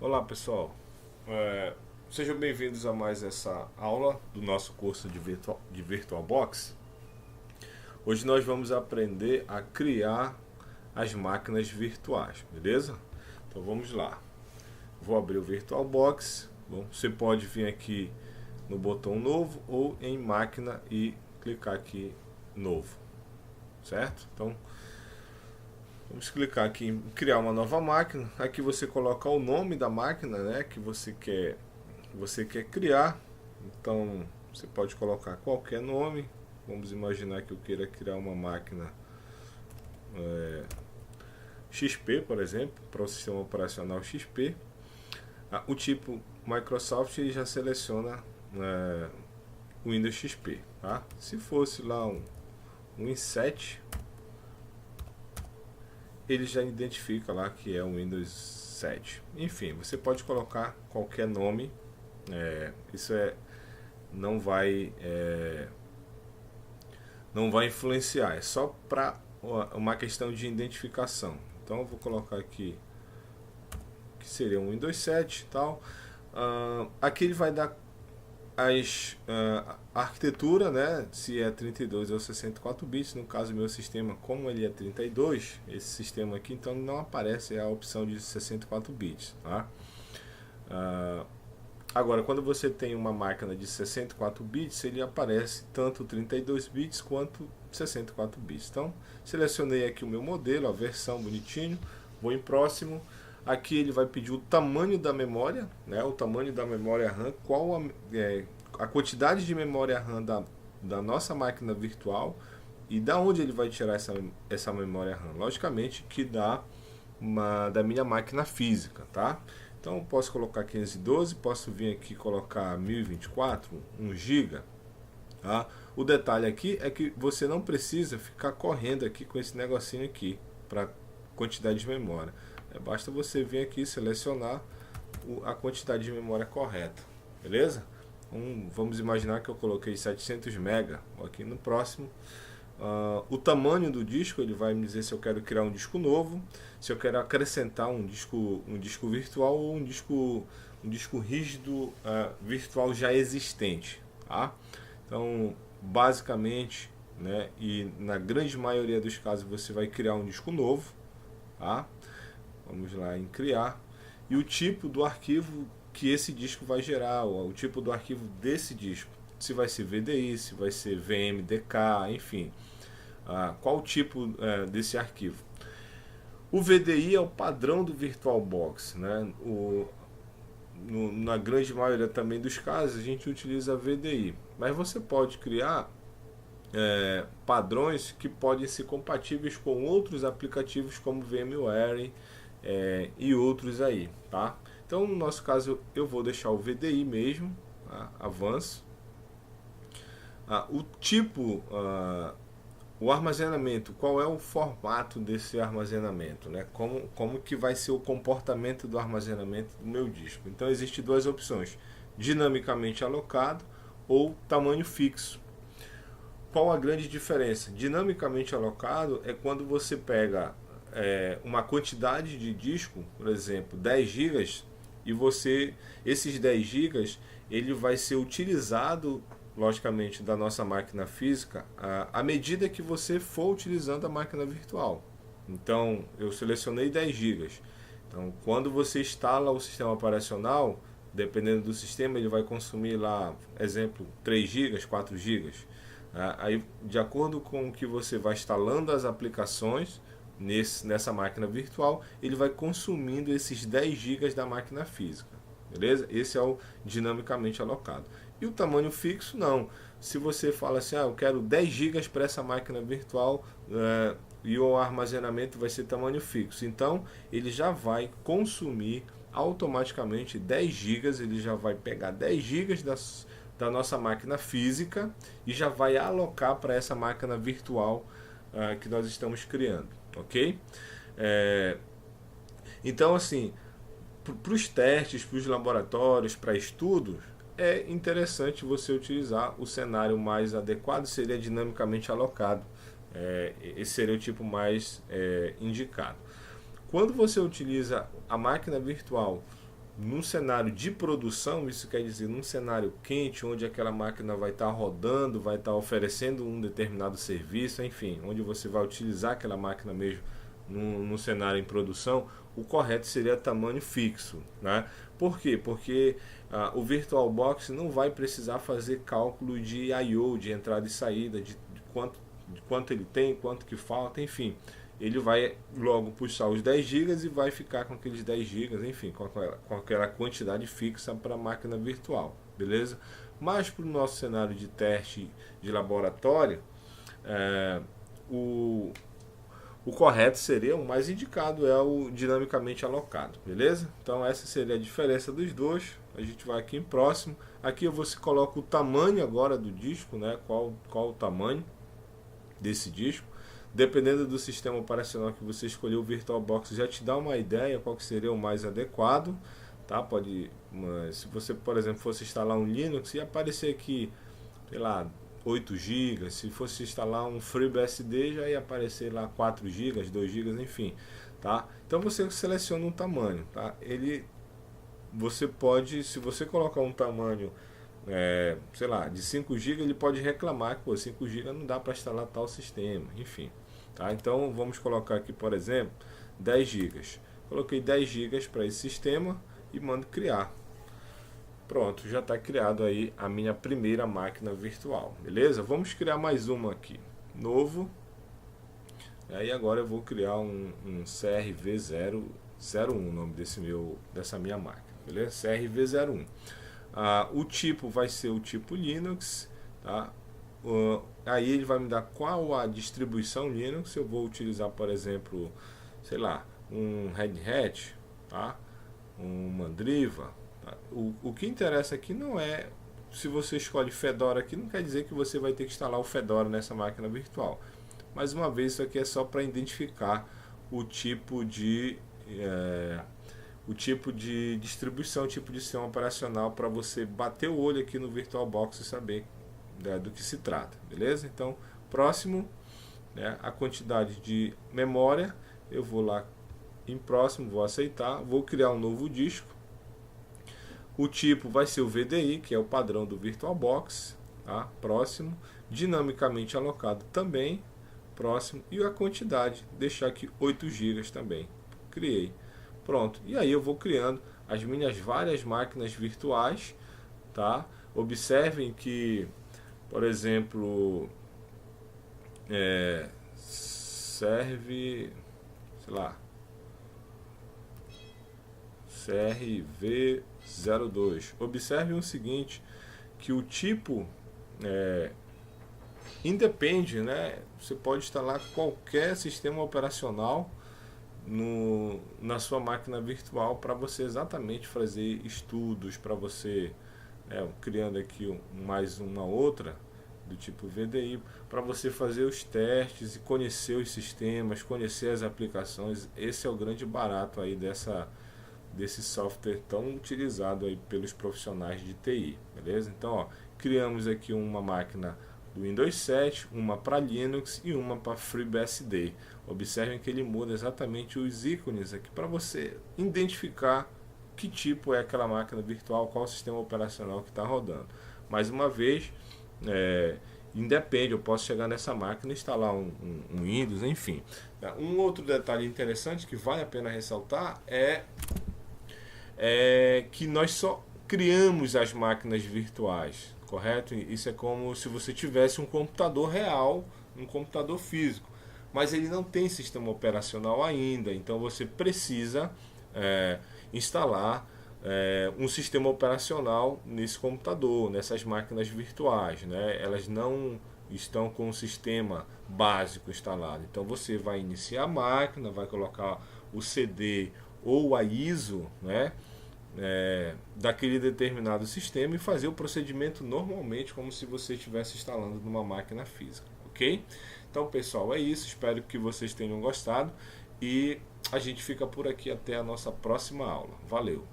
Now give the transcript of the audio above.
Olá pessoal, sejam bem-vindos a mais essa aula do nosso curso de VirtualBox. Hoje nós vamos aprender a criar as máquinas virtuais, beleza? Então vamos lá. Vou abrir o VirtualBox. Bom, você pode vir aqui no botão novo ou em máquina e clicar aqui novo, certo? Então vamos clicar aqui em criar uma nova máquina. Aqui você coloca o nome da máquina, né, que você quer criar. Então você pode colocar qualquer nome. Vamos imaginar que eu queira criar uma máquina XP, por exemplo, para o sistema operacional XP. O tipo Microsoft ele já seleciona o Windows XP. Tá? Se fosse lá um i7, ele já identifica lá que é o Windows 7. Enfim, você pode colocar qualquer nome. Isso não vai influenciar. É só para uma questão de identificação. Então eu vou colocar aqui que seria um Windows 7 e tal. Aqui ele vai dar a arquitetura, né, se é 32 ou 64 bits. No caso meu sistema, como ele é 32, esse sistema aqui, então não aparece a opção de 64 bits, tá? Agora, quando você tem uma máquina de 64 bits, ele aparece tanto 32 bits quanto 64 bits. Então, selecionei aqui o meu modelo, a versão bonitinho, vou em próximo. Aqui ele vai pedir o tamanho da memória, né, o tamanho da memória RAM, qual a quantidade de memória RAM da nossa máquina virtual e da onde ele vai tirar essa memória RAM. Logicamente que da minha máquina física, tá? Então eu posso colocar 512, posso vir aqui colocar 1024, 1 GB. Tá? O detalhe aqui é que você não precisa ficar correndo aqui com esse negocinho aqui para quantidade de memória. Basta você vir aqui selecionar a quantidade de memória correta, beleza? Vamos imaginar que eu coloquei 700 MB. Aqui no próximo, o tamanho do disco ele vai me dizer se eu quero criar um disco novo, se eu quero acrescentar um disco virtual ou um disco rígido virtual já existente, tá? Então basicamente, né, e na grande maioria dos casos você vai criar um disco novo, tá? Vamos lá em criar, e o tipo do arquivo que esse disco vai gerar, o tipo do arquivo desse disco, se vai ser VDI, se vai ser VMDK, enfim, qual o tipo desse arquivo. O VDI é o padrão do VirtualBox, né? Na grande maioria também dos casos a gente utiliza VDI, mas você pode criar padrões que podem ser compatíveis com outros aplicativos como VMware e outros aí, tá? Então no nosso caso eu vou deixar o VDI mesmo, tá? Avanço. O tipo, o armazenamento, qual é o formato desse armazenamento, né? Como que vai ser o comportamento do armazenamento do meu disco. Então existem duas opções: dinamicamente alocado ou tamanho fixo. Qual a grande diferença? Dinamicamente alocado é quando você pega uma quantidade de disco, por exemplo 10 GB, e esses 10 GB ele vai ser utilizado logicamente da nossa máquina física à medida que você for utilizando a máquina virtual. Então eu selecionei 10 GB. Então quando você instala o sistema operacional, dependendo do sistema, ele vai consumir lá, exemplo, 3 GB, 4 GB. Aí, de acordo com o que você vai instalando as aplicações nessa máquina virtual, ele vai consumindo esses 10 GB da máquina física, beleza? Esse é o dinamicamente alocado. E o tamanho fixo não. Se você fala assim, eu quero 10 GB para essa máquina virtual e o armazenamento vai ser tamanho fixo, então ele já vai consumir automaticamente 10 GB, ele já vai pegar 10 GB da nossa máquina física e já vai alocar para essa máquina virtual que nós estamos criando, ok? Então assim, para os testes, para os laboratórios, para estudos, é interessante você utilizar o cenário mais adequado, seria dinamicamente alocado. Esse seria o tipo mais indicado. Quando você utiliza a máquina virtual num cenário de produção, isso quer dizer num cenário quente, onde aquela máquina vai estar rodando, vai estar oferecendo um determinado serviço, enfim, onde você vai utilizar aquela máquina mesmo no cenário em produção, o correto seria tamanho fixo, né? Por quê? Porque o VirtualBox não vai precisar fazer cálculo de I/O, de entrada e saída, de quanto ele tem, quanto que falta, enfim. Ele vai logo puxar os 10 GB e vai ficar com aqueles 10 GB, enfim, com aquela quantidade fixa para a máquina virtual, beleza? Mas para o nosso cenário de teste de laboratório, o correto seria, o mais indicado é o dinamicamente alocado, beleza? Então essa seria a diferença dos dois. A gente vai aqui em próximo. Aqui você coloca o tamanho agora do disco, né? Qual o tamanho desse disco. Dependendo do sistema operacional que você escolheu, o VirtualBox já te dá uma ideia qual que seria o mais adequado, tá? Se você, por exemplo, fosse instalar um Linux, ia aparecer aqui, sei lá, 8 GB. Se fosse instalar um FreeBSD, já ia aparecer lá 4 GB, 2 GB, enfim, tá? Então você seleciona um tamanho, tá? Você pode, se você colocar um tamanho, sei lá, de 5 GB, ele pode reclamar que 5 GB não dá para instalar tal sistema, enfim, tá? Então vamos colocar aqui, por exemplo, 10 GB. Coloquei 10 GB para esse sistema e mando criar. Pronto, já está criado aí a minha primeira máquina virtual, beleza? Vamos criar mais uma aqui, novo. Aí agora eu vou criar um CRV001, o nome dessa minha máquina, beleza? CRV01. O tipo vai ser o tipo Linux, tá? Aí ele vai me dar qual a distribuição Linux. Eu vou utilizar, por exemplo, sei lá, um Red Hat, tá? Um Mandriva. Tá? O que interessa aqui não é se você escolhe Fedora aqui, não quer dizer que você vai ter que instalar o Fedora nessa máquina virtual. Mais uma vez, isso aqui é só para identificar o tipo de distribuição, o tipo de sistema operacional, para você bater o olho aqui no VirtualBox e saber do que se trata, beleza? Então, próximo, a quantidade de memória, eu vou lá em próximo, vou aceitar, vou criar um novo disco. O tipo vai ser o VDI, que é o padrão do VirtualBox, tá? Próximo, dinamicamente alocado também, próximo, e a quantidade, deixar aqui 8 GB também, criei. Pronto, e aí eu vou criando as minhas várias máquinas virtuais, tá? Observem que, por exemplo, serve, sei lá, CRV02. Observem o seguinte, que o tipo independe, né? Você pode instalar qualquer sistema operacional na sua máquina virtual para você exatamente fazer estudos, para você criando aqui mais uma outra do tipo VDI, para você fazer os testes e conhecer os sistemas, conhecer as aplicações. Esse é o grande barato aí desse software tão utilizado aí pelos profissionais de TI, beleza? Então, criamos aqui uma máquina do Windows 7, uma para Linux e uma para FreeBSD. Observem que ele muda exatamente os ícones aqui para você identificar que tipo é aquela máquina virtual, qual o sistema operacional que está rodando. Mais uma vez, independe, eu posso chegar nessa máquina e instalar um Windows, enfim. Um outro detalhe interessante que vale a pena ressaltar é que nós só criamos as máquinas virtuais, correto? Isso é como se você tivesse um computador real, um computador físico, mas ele não tem sistema operacional ainda, então você precisa instalar um sistema operacional nesse computador, nessas máquinas virtuais, né? Elas não estão com um sistema básico instalado, então você vai iniciar a máquina, vai colocar o CD ou a ISO, né? Daquele determinado sistema e fazer o procedimento normalmente como se você estivesse instalando numa máquina física, ok? Então, pessoal, é isso, espero que vocês tenham gostado e a gente fica por aqui até a nossa próxima aula. Valeu!